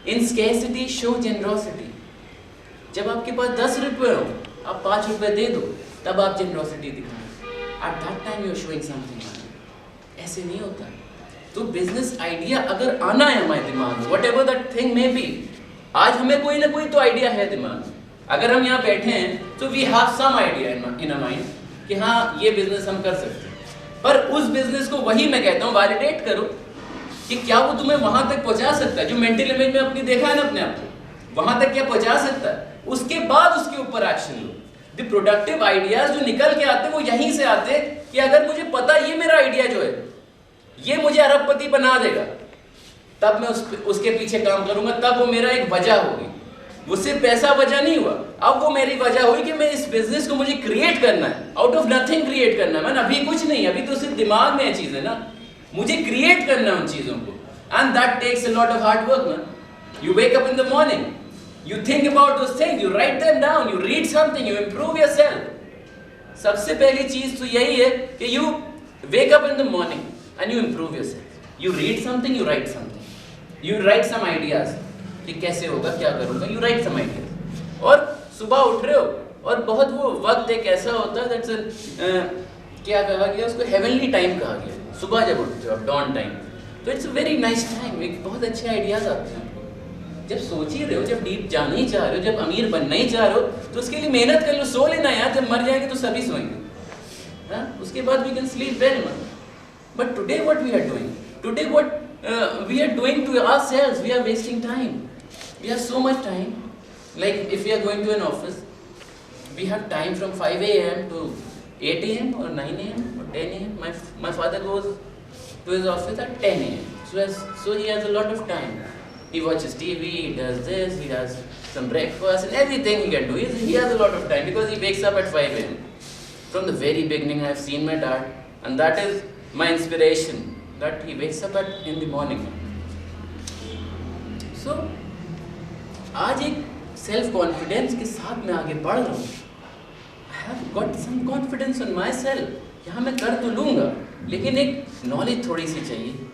इन scarcity show generosity. जब आपके पास 10 रुपए हो, आप 5 रुपए दे दो, तब आप जेनरोसिटी दिखाओ। At that time you are showing something. ऐसे नहीं होता। तो बिजनेस आइडिया अगर आना है हमारे दिमाग में, what ever that thing may be, आज हमें कोई ना कोई तो आइडिया है दिमाग में। अगर हम यहाँ बैठे हैं तो we have some idea in a mind कि हाँ ये बिजनेस हम कर सकते हैं। पर उस बिजनेस को वही मैं कहता हूँ वैलिडेट करो कि क्या वो तुम्हें वहां तक पहुंचा सकता है जो मेंटल इमेज में अपनी देखा है ना अपने आप को, वहां तक क्या पहुंचा सकता है। उसके बाद उसके ऊपर action low. The productive ideas जो निकल के आते वो यहीं से आते कि अगर मुझे पता ये मेरा आइडिया जो है ये मुझे अरबपति बना देगा, तब मैं उसके पीछे काम करूंगा, तब वो मेरा एक वजह होगी। वो सिर्फ पैसा वजह नहीं हुआ, अब वो मेरी वजह हुई कि मैं इस बिजनेस को मुझे क्रिएट करना है, आउट ऑफ नथिंग क्रिएट करना है। मैंने अभी कुछ नहीं, अभी तो सिर्फ दिमाग में है चीजें ना, मुझे क्रिएट करना है उन चीजों को। And that takes a lot of hard work man. You wake up in the morning, you think about those things, you write them down, you read something, you improve yourself। सबसे पहली चीज तो यही है कि you wake up in the morning and you improve yourself, you read something, you write something, you write some ideas कि कैसे होगा, क्या करूंगा, you write some ideas। और सुबह उठ रहे हो और बहुत वो वक्त एक ऐसा होता है that's क्या कहा गया उसको, हेवनली टाइम कहा गया। सुबह जब उठते हो डॉन टाइम, तो it's a very nice time, एक बहुत अच्छे आइडियाज आते हैं। जब सोच ही रहे हो, जब डीप जाना ही चाह रहे हो, जब अमीर बनना ही चाह रहे हो, तो उसके लिए मेहनत कर लो। सो लेना यार, जब मर जाएंगे तो सभी सोएंगे, हाँ? उसके बाद we can sleep well. But today what we are doing, today what we are doing to ourselves, we are wasting time. We have so much time, like if we are going to an office, we have time from 5 AM to 8 AM or 9 AM or 10 AM। My father goes to his office at 10 AM, so he has a lot of time। He watches TV, he does this, he has some breakfast and everything he can do. He has a lot of time because he wakes up at 5 AM. From the very beginning I have seen my dad, and that is my inspiration, that he wakes up in the morning। So, आज एक self confidence के साथ मैं आगे बढ़ रहा हूँ। I have got some confidence on myself, यहाँ मैं कर तो लूँगा, लेकिन एक knowledge थोड़ी सी चाहिए।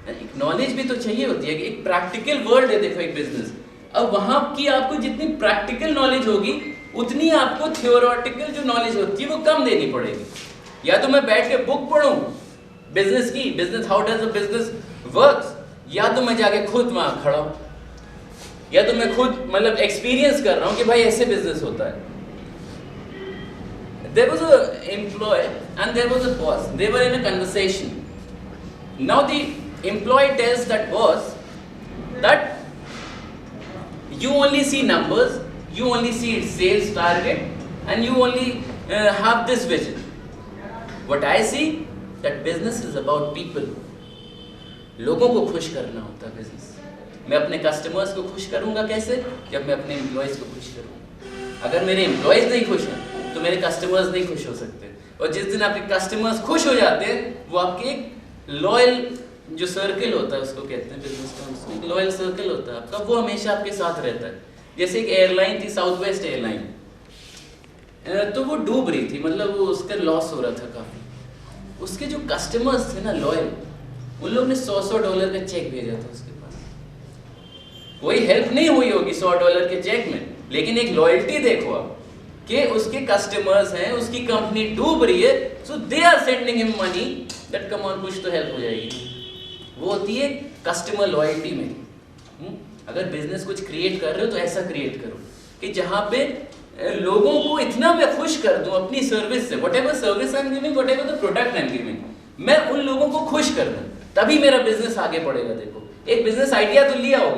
एक नॉलेज भी तो चाहिए होती है कि एक प्रैक्टिकल वर्ल्ड है। देखो एक बिजनेस, अब वहां की आपको जितनी प्रैक्टिकल नॉलेज होगी उतनी आपको थियोरेटिकल जो नॉलेज होती है वो कम देनी पड़ेगी। या तो मैं बैठ के बुक पढूं बिजनेस की, business how does a business works, या तो मैं जाके खुद वहां खड़ा हूं, या तो मैं खुद मतलब एक्सपीरियंस कर रहा हूं कि भाई ऐसे बिजनेस होता है। There was an employee and there was a boss. They were in a conversation. Now the employee tells that boss that you only see numbers, you only see sales target, and you only have this vision। What I see that business is about people। लोगों को खुश करना होता है business. मैं अपने customers को खुश करूंगा कैसे, जब मैं अपने एम्प्लॉयज को खुश करूंगा। अगर मेरे एम्प्लॉयज नहीं खुश हैं तो मेरे कस्टमर्स नहीं खुश हो सकते। और जिस दिन आपके कस्टमर्स खुश हो जाते हैं, वो आपके एक लॉयल जो सर्कल होता है, उसको कहते हैं बिजनेस टर्म्स में, लॉयल सर्कल होता है आपका, वो हमेशा आपके साथ रहता है। जैसे एक एयरलाइन थी, साउथ वेस्ट एयरलाइन, तो वो डूब रही थी, मतलब वो उसका लॉस हो रहा था काफी। उसके जो कस्टमर्स थे ना लॉयल, उन लोग ने $100 का चेक भेजा था उसके पास। कोई हेल्प नहीं हुई होगी $100 के चेक में, लेकिन एक लॉयल्टी देखो आप कि उसके कस्टमर्स हैं, उसकी कंपनी डूब रही है, so they are sending him money that come on, कुछ तो हेल्प हो जाएगी। वो होती है कस्टमर लॉयल्टी में। अगर बिजनेस कुछ क्रिएट कर रहे हो तो ऐसा क्रिएट करो कि जहां पे लोगों को इतना मैं खुश कर दूं अपनी सर्विस से, whatever service I am giving, whatever the product I am giving, मैं उन लोगों को खुश कर दूं, तभी मेरा बिजनेस आगे बढ़ेगा। देखो एक बिजनेस आइडिया तो लिया होगा,